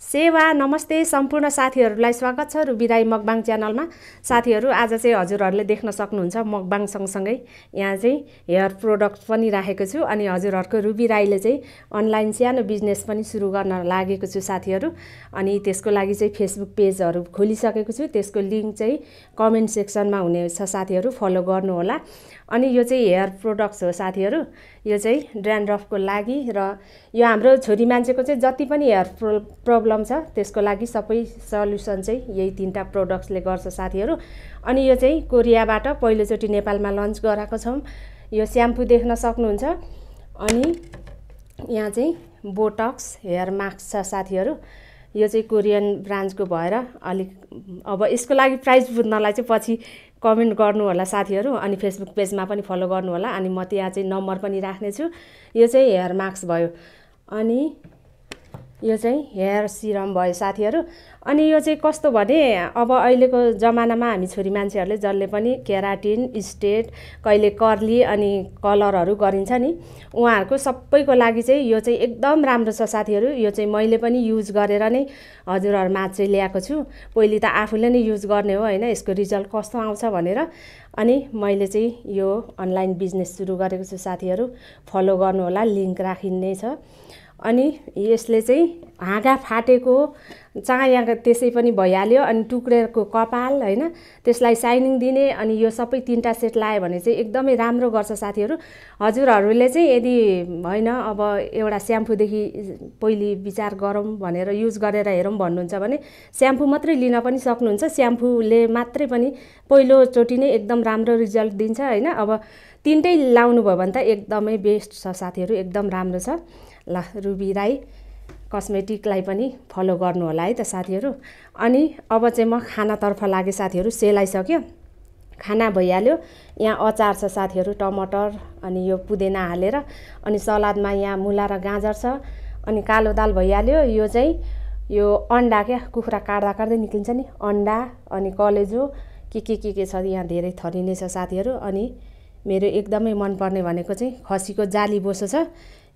सेवा नमस्ते सम्पूर्ण साथीहरूलाई स्वागत छ रुबी राई मकबाङ च्यानलमा। साथीहरू आज चाहिँ हजुरहरूले देख्न सक्नुहुन्छ मकबाङ सँगसँगै यहाँ चाहिँ हेयर प्रोडक्ट पनि राखेको छु। अनि हजुरहरूको रुबी राईले चाहिँ अनलाइन सानो बिजनेस पनि सुरु गर्न लागेको छु साथीहरू। अनि त्यसको लागि चाहिँ फेसबुक पेजहरू खोलिसकेको छु। त्यसको लिङ्क चाहिँ कमेन्ट सेक्सनमा हुनेछ साथीहरू, फलो गर्नुहोला। अनि यो चाहिँ हेयर प्रोडक्ट्स हो साथीहरू। यो चाहिँ ड्यान्ड्रफको लागि र यो हाम्रो छोरी मान्छेको चाहिँ जति पनि हेयर प्रब्लम छ त्यसको लागि सबै सल्युसन चाहिँ यही तीनटा प्रोडक्ट्सले गर्छ साथीहरू। अनि यो चाहिँ कोरियाबाट पहिलोचोटि नेपालमा लन्च गराएको छौँ। यो स्याम्पू देख्न सक्नुहुन्छ। अनि यहाँ चाहिँ बोटक्स हेयर मास्क छ साथीहरू। यो चाहिँ कोरियन ब्रान्डको भएर अलिक अब यसको लागि प्राइस बुझ्नलाई चाहिँ पछि कमेन्ट गर्नु होला साथीहरू। अनि फेसबुक पेजमा पनि फलो गर्नु होला। अनि म त्यहाँ चाहिँ नम्बर पनि राख्नेछु। यो चाहिँ हेयर मास्क भयो। अनि यो चाहिँ हेयर सिरम भयो साथीहरू। अनि यो चाहिँ कस्तो भने अब अहिलेको जमानामा हामी छोरी मान्छेहरूले जसले पनि केराटिन स्ट्रेट कहिले कर्ली अनि कलरहरू गरिन्छ नि, उहाँहरूको सबैको लागि चाहिँ यो चाहिँ एकदम राम्रो छ साथीहरू। यो चाहिँ मैले पनि युज गरेर नै हजुरहरूमा चाहिँ ल्याएको छु। पहिले त आफूले नै युज गर्ने हो होइन, यसको रिजल्ट कस्तो आउँछ भनेर। अनि मैले चाहिँ यो अनलाइन बिजनेस सुरु गरेको छु साथीहरू, फलो गर्नुहोला, लिङ्क राखिने छ। अनि यसले चाहिँ हाँगा फाटेको चायाँ त्यसै पनि भइहाल्यो। अनि टुक्रेको कपाल होइन, त्यसलाई साइनिङ दिने। अनि यो सबै तीनटा सेट लायो भने चाहिँ एकदमै राम्रो गर्छ साथीहरू। हजुरहरूले चाहिँ यदि होइन अब एउटा स्याम्पूदेखि पहिले विचार गरौँ भनेर युज गरेर हेरौँ भन्नुहुन्छ भने स्याम्पू मात्रै लिन पनि सक्नुहुन्छ। स्याम्पूले मात्रै पनि पहिलोचोटि नै एकदम राम्रो रिजल्ट दिन्छ होइन। अब तिनटै लाउनु भयो भने त एकदमै बेस्ट छ साथीहरू, एकदम राम्रो छ। ल रुबी राई कस्मेटिकलाई पनि फलो गर्नु होला है त साथीहरू। अनि अब चाहिँ म खानातर्फ लागेँ साथीहरू। सेलाइसक्यो, खाना भइहाल्यो। यहाँ अचार छ साथीहरू, टमाटर अनि यो पुदिना हालेर। अनि सलादमा यहाँ मुला र गाजर छ। अनि कालो दाल भइहाल्यो। यो चाहिँ यो अन्डा क्या, कुखुरा काट्दा काट्दै निक्लिन्छ नि अन्डा। अनि कलेजो के छ यहाँ धेरै थरी नै छ साथीहरू। अनि मेरो एकदमै मनपर्ने भनेको चाहिँ खसीको जाली बोसो छ।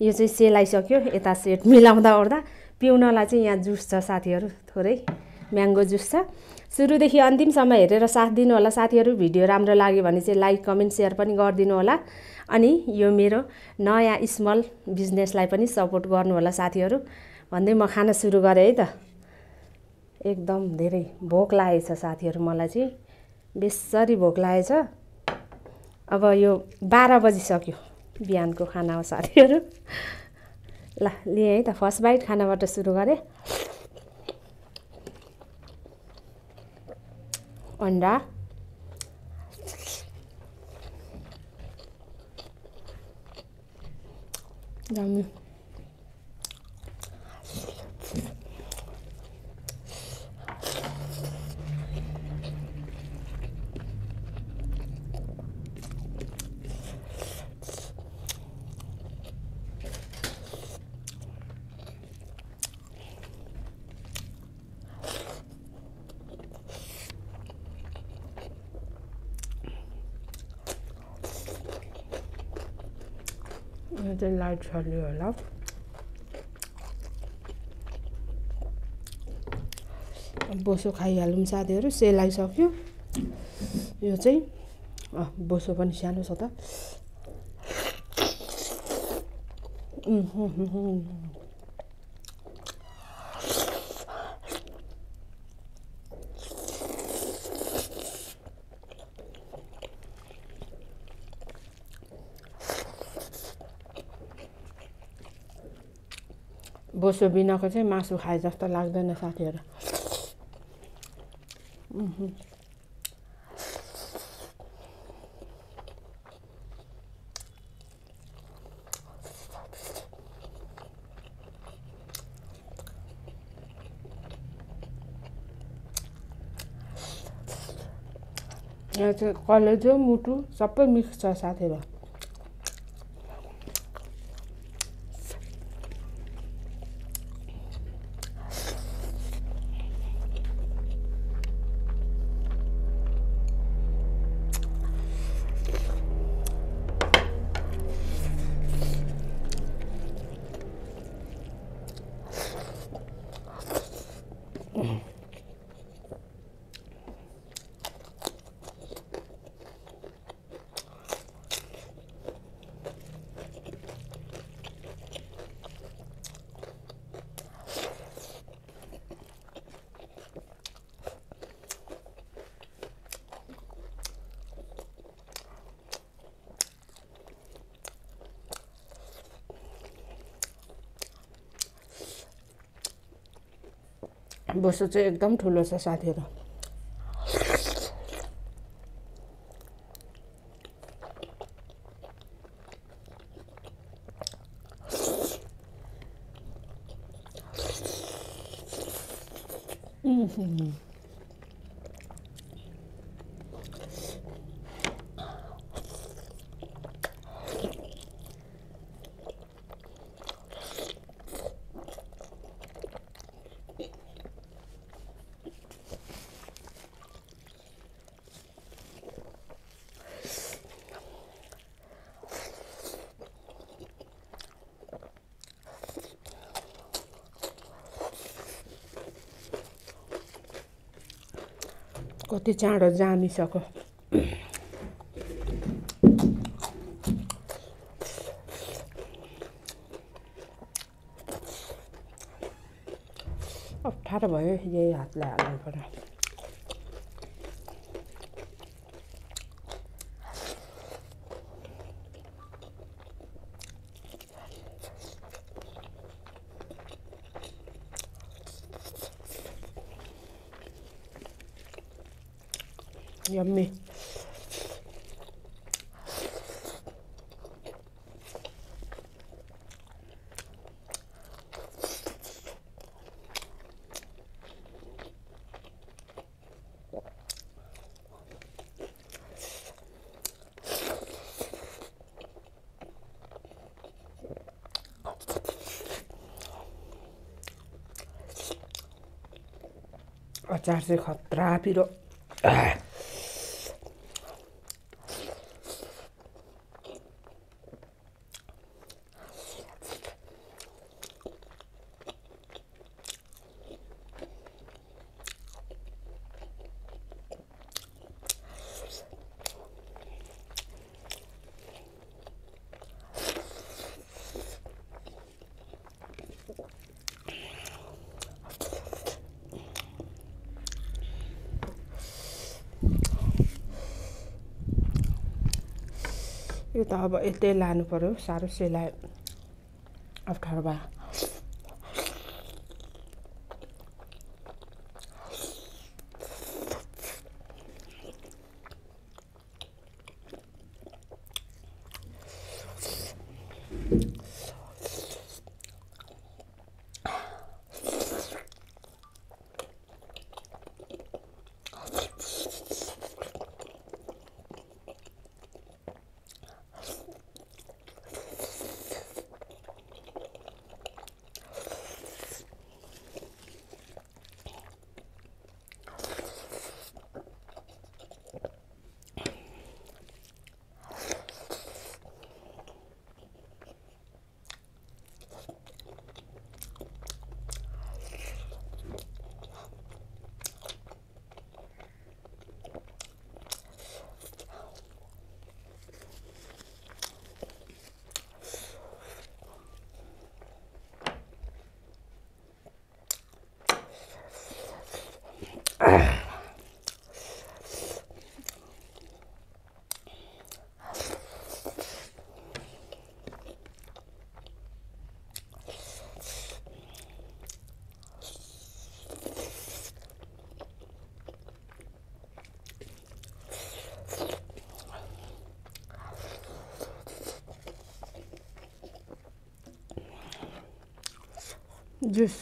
यो चाहिँ सेलाइसक्यो। यता सेट मिलाउँदा ओर्दा पिउनलाई चाहिँ यहाँ जुस छ साथीहरू, थोरै म्याङ्गो जुस छ। सुरुदेखि अन्तिमसम्म हेरेर साथ दिनु होला साथीहरू। भिडियो राम्रो लाग्यो भने चाहिँ लाइक कमेन्ट सेयर पनि गरिदिनु होला। अनि यो मेरो नयाँ स्मल बिजनेसलाई पनि सपोर्ट गर्नु होला साथीहरू भन्दै म खाना सुरु गरेँ है त। एकदम धेरै भोक लागेछ साथीहरू, मलाई चाहिँ बेसरी भोक लागेछ। अब यो 12 बजिसक्यो, बिहानको खाना हो साथीहरू। ल लिएँ है त, फर्स्ट बाइट खानाबाट सुरु गरेँ। अन्डा दामी। यो चाहिँ लाइट छल्यो होला। बोसो खाइहालौँ साथीहरू, सेलाइसक्यो। यो चाहिँ बोसो पनि सानो छ त। बोसो बिनाको चाहिँ मासु खाए जस्तो लाग्दैन साथीहरू। यहाँ चाहिँ कलेजो मुटु सबै मिक्स छ साथीहरू। बोसो चाहिँ एकदम ठुलो छ साथीहरू। कति चाँडो जामिसक्यो। अप्ठ्यारो भयो यही हातले हाल्नु पर्यो। यम्मी। अचार चाहिँ खतरा पिरो। यो त अब यतै लानु पर्यो, साह्रो सेलाइ अप्ठ्यारो भयो। जुस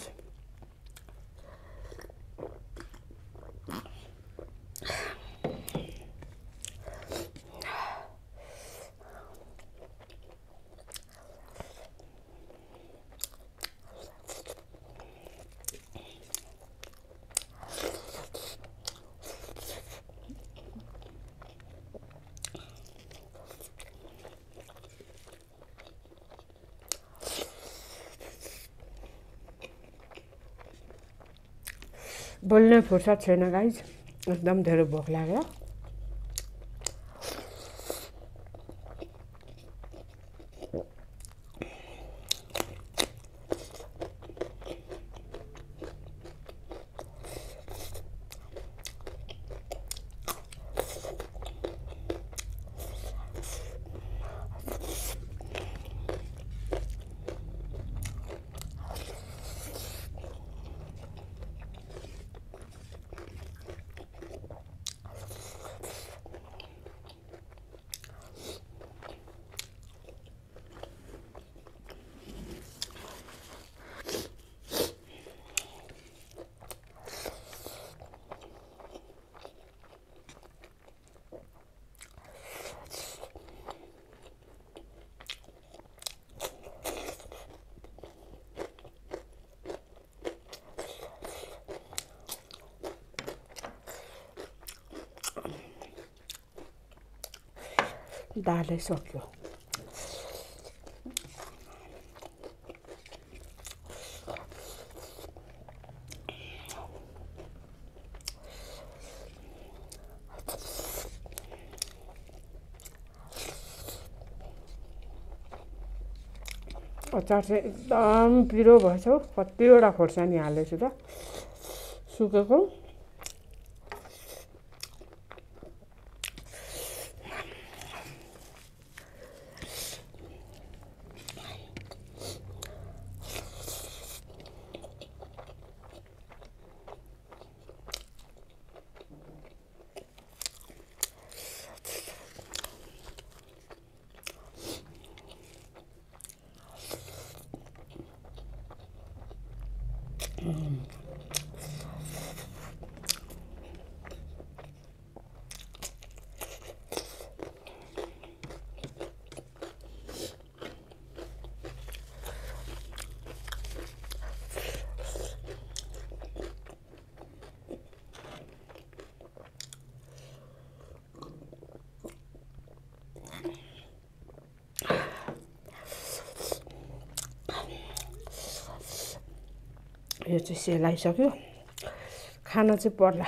बोल्ने फुर्सद छैन गाइज, एकदम धेरै भोक लाग्यो। दालै सक्यो। अचार चाहिँ एकदम पिरो भएछ हौ। कतिवटा खोर्सानी हालेछु त सुकेको। यो चाहिँ सेलाइसक्यो। खाना चाहिँ पर्ला।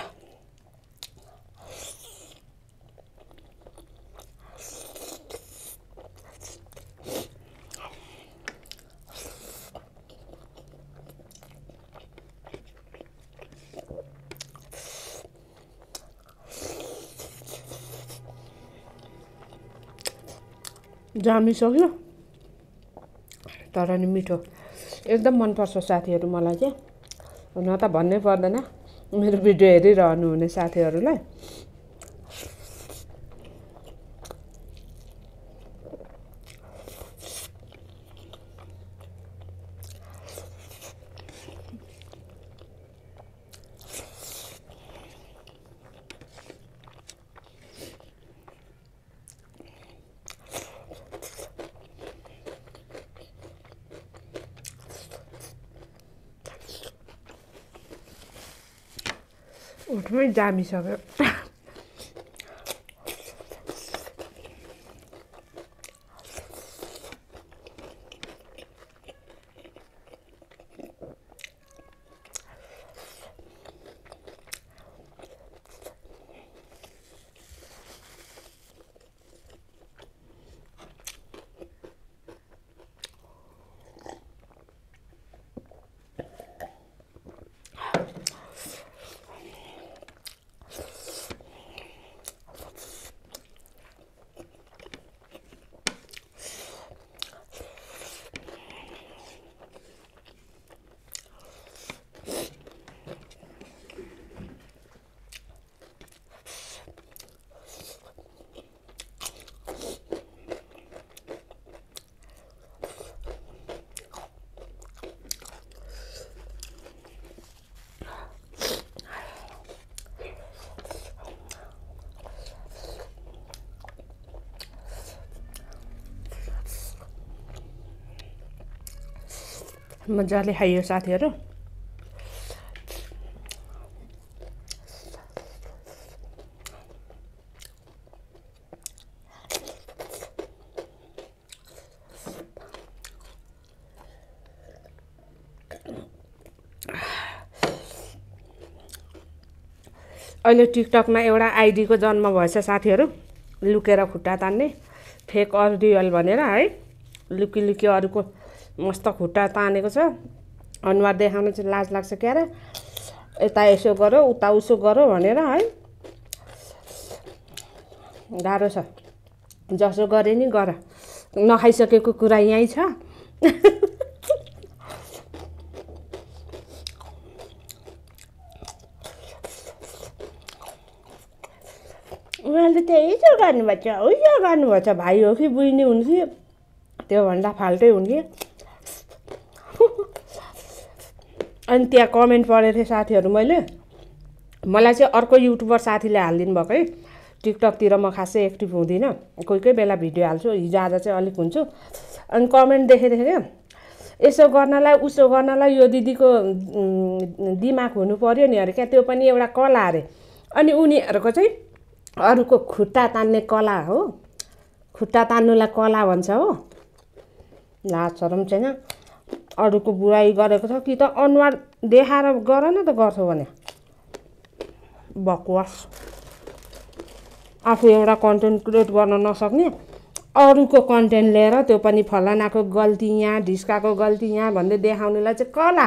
जामिसक्यो तर नि मिठो एकदम मनपर्छ साथीहरू मलाई चाहिँ। न त भन्नै पर्दैन मेरो भिडियो हेरिरहनु हुने साथीहरूलाई। ओठमै जामिसक्यो। मजाले खाइयो साथीहरू। अहिले टिकटकमा एउटा आइडीको जन्म भएछ साथीहरू। लुकेर खुट्टा तान्ने फेक अरियल भनेर है। लुकी लुकी अरूको मस्त खुट्टा तानेको छ। अनुहार देखाउन चाहिँ लाज लाग्छ क्या रे। यता यसो गरो उता उसो गरो भनेर है। गाह्रो छ। जसो गरे नि गर। नखाइसकेको कुरा यहीँ छ। उनीहरूले त्यही त गर्नुभएछ उयो गर्नुभएछ। भाइ हो कि बहिनी हुन् कि त्योभन्दा फाल्टै हुन् कि। अनि त्यहाँ कमेन्ट पढेको थिएँ साथीहरू मैले। मलाई चाहिँ अर्को युट्युबर साथीले हालिदिनु भएको है। टिकटकतिर म खासै एक्टिभ हुँदिनँ। कोही कोही बेला भिडियो हाल्छु। हिजो आज चाहिँ अलिक हुन्छु। अनि कमेन्ट देखेको थिएँ क्या। यसो गर्नलाई उसो गर्नलाई यो दिदीको दिमाग हुनु पर्यो नि अरे क्या। त्यो पनि एउटा कला अरे। अनि उनीहरूको चाहिँ अरूको खुट्टा तान्ने कला हो। खुट्टा तान्नुलाई कला भन्छ हो। लाज शरम छैन। अरूको बुराइ गरेको छ कि त अनुहार देखाएर गर न त गर्छौ भने। बकवास। आफू एउटा कन्टेन्ट क्रिएट गर्न नसक्ने अरूको कन्टेन्ट लिएर त्यो पनि फलानाको गल्ती यहाँ ढिस्काको गल्ती यहाँ भन्दै देखाउनुलाई चाहिँ कला।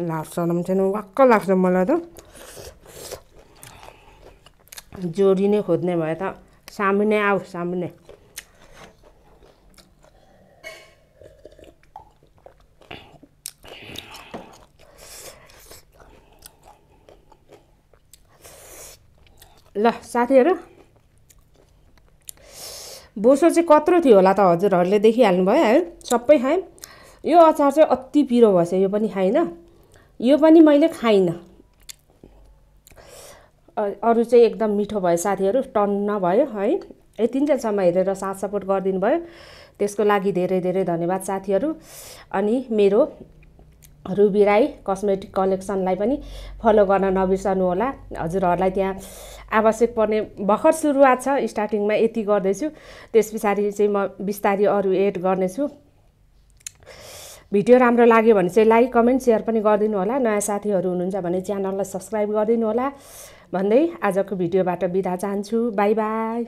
लाज शरम छैन। वाक्क लाग्छ मलाई त। जोडी नै खोज्ने भए त सामुन्ने आऊ सामुन्ने। ल साथीहरू, बोसो चाहिँ कत्रो थियो होला त हजुरहरूले देखिहाल्नु भयो है। सबै खाएँ। यो अचार चाहिँ अति पिरो भएछ। यो पनि खाइनँ। यो पनि मैले खाइनँ। अरू चाहिँ एकदम मिठो भयो साथीहरू। टन्न भयो है। यतिन्जेलसम्म हेरेर साथ सपोर्ट गरिदिनु भयो त्यसको लागि धेरै धेरै धन्यवाद साथीहरू। अनि मेरो रुबी राई कस्मेटिक कलेक्सनलाई पनि फलो गर्न नबिर्सनु होला। हजुरहरूलाई त्यहाँ आवश्यक पर्ने भर्खर सुरुवात छ। स्टार्टिङमा यति गर्दैछु। त्यस पछाडि चाहिँ म बिस्तारै अरू एड गर्नेछु। भिडियो राम्रो लाग्यो भने चाहिँ लाइक कमेन्ट सेयर पनि गरिदिनु होला। नयाँ साथीहरू हुनुहुन्छ भने च्यानललाई सब्सक्राइब गरिदिनु होला भन्दै आजको भिडियोबाट बिदा चाहन्छु। By by.